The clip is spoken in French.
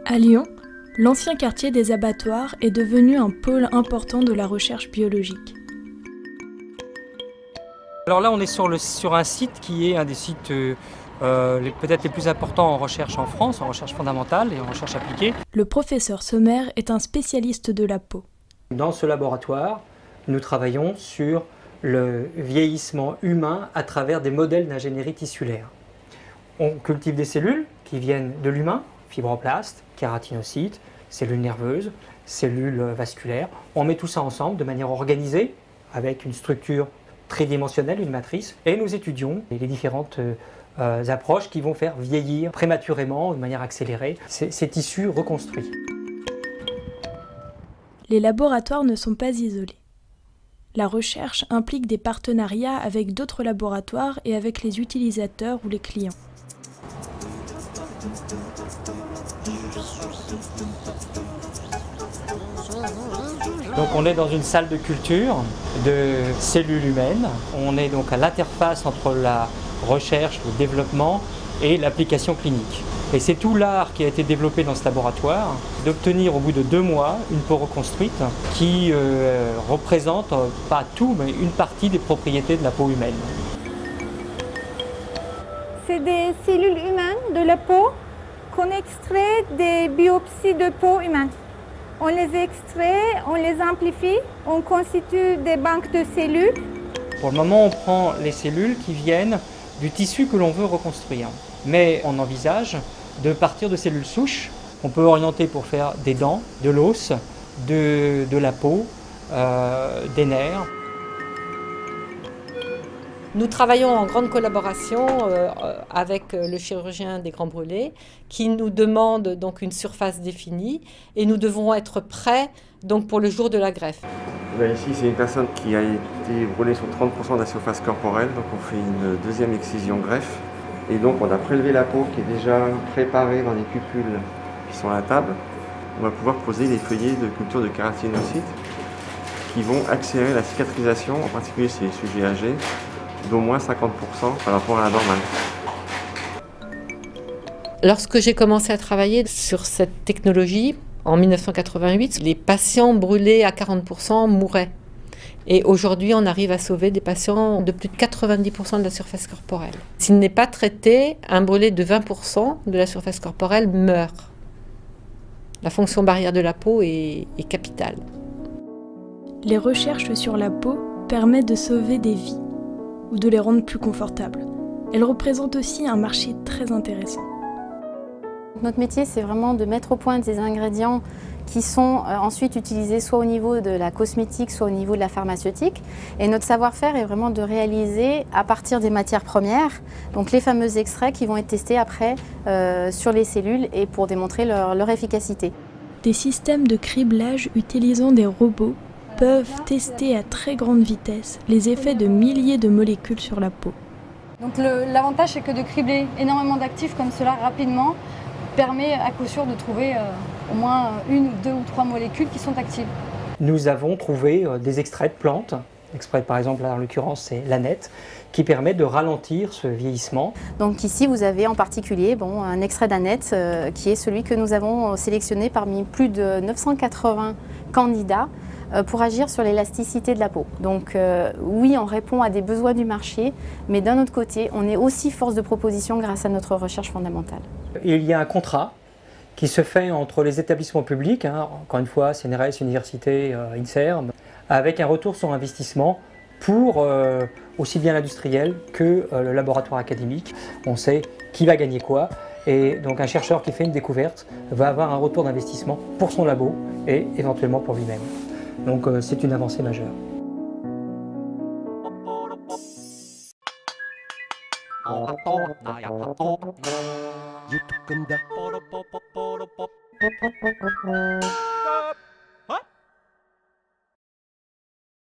À Lyon, l'ancien quartier des abattoirs est devenu un pôle important de la recherche biologique. Alors là, on est sur un site qui est un des sites peut-être les plus importants en recherche en France, en recherche fondamentale et en recherche appliquée. Le professeur Sommer est un spécialiste de la peau. Dans ce laboratoire, nous travaillons sur le vieillissement humain à travers des modèles d'ingénierie tissulaire. On cultive des cellules qui viennent de l'humain, fibroblastes, kératinocytes, cellules nerveuses, cellules vasculaires. On met tout ça ensemble de manière organisée avec une structure tridimensionnelle, une matrice, et nous étudions les différentes approches qui vont faire vieillir prématurément, de manière accélérée, ces tissus reconstruits. Les laboratoires ne sont pas isolés. La recherche implique des partenariats avec d'autres laboratoires et avec les utilisateurs ou les clients. Donc on est dans une salle de culture de cellules humaines. On est donc à l'interface entre la recherche, le développement et l'application clinique. Et c'est tout l'art qui a été développé dans ce laboratoire, d'obtenir au bout de 2 mois une peau reconstruite qui représente, pas tout, mais une partie des propriétés de la peau humaine. C'est des cellules humaines de la peau qu'on extrait des biopsies de peau humaine. On les extrait, on les amplifie, on constitue des banques de cellules. Pour le moment, on prend les cellules qui viennent du tissu que l'on veut reconstruire. Mais on envisage de partir de cellules souches. On peut orienter pour faire des dents, de l'os, de la peau, des nerfs. Nous travaillons en grande collaboration avec le chirurgien des Grands Brûlés qui nous demande donc une surface définie et nous devons être prêts donc pour le jour de la greffe. Là, ici, c'est une personne qui a été brûlée sur 30% de la surface corporelle, donc on fait une deuxième excision greffe. Et donc on a prélevé la peau qui est déjà préparée dans des cupules qui sont à la table. On va pouvoir poser les feuillets de culture de kératinocytes qui vont accélérer la cicatrisation, en particulier chez les sujets âgés, d'au moins 50% par rapport à la normale. Lorsque j'ai commencé à travailler sur cette technologie, en 1988, les patients brûlés à 40% mouraient. Et aujourd'hui, on arrive à sauver des patients de plus de 90% de la surface corporelle. S'il n'est pas traité, un brûlé de 20% de la surface corporelle meurt. La fonction barrière de la peau est capitale. Les recherches sur la peau permettent de sauver des vies ou de les rendre plus confortables. Elles représentent aussi un marché très intéressant. Notre métier, c'est vraiment de mettre au point des ingrédients qui sont ensuite utilisés soit au niveau de la cosmétique, soit au niveau de la pharmaceutique. Et notre savoir-faire est vraiment de réaliser à partir des matières premières, donc les fameux extraits qui vont être testés après sur les cellules et pour démontrer leur efficacité. Des systèmes de criblage utilisant des robots peuvent tester à très grande vitesse les effets de milliers de molécules sur la peau. Donc l'avantage, c'est que de cribler énormément d'actifs comme cela rapidement permet à coup sûr de trouver au moins 1 ou 2 ou 3 molécules qui sont actives. Nous avons trouvé des extraits de plantes, extraits par exemple là, en l'occurrence c'est l'aneth, qui permet de ralentir ce vieillissement. Donc ici vous avez en particulier un extrait d'aneth qui est celui que nous avons sélectionné parmi plus de 980 candidats pour agir sur l'élasticité de la peau. Donc oui, on répond à des besoins du marché, mais d'un autre côté, on est aussi force de proposition grâce à notre recherche fondamentale. Il y a un contrat qui se fait entre les établissements publics, encore une fois CNRS, Université, INSERM, avec un retour sur investissement pour aussi bien l'industriel que le laboratoire académique. On sait qui va gagner quoi, et donc un chercheur qui fait une découverte va avoir un retour d'investissement pour son labo et éventuellement pour lui-même. Donc c'est une avancée majeure. YouTube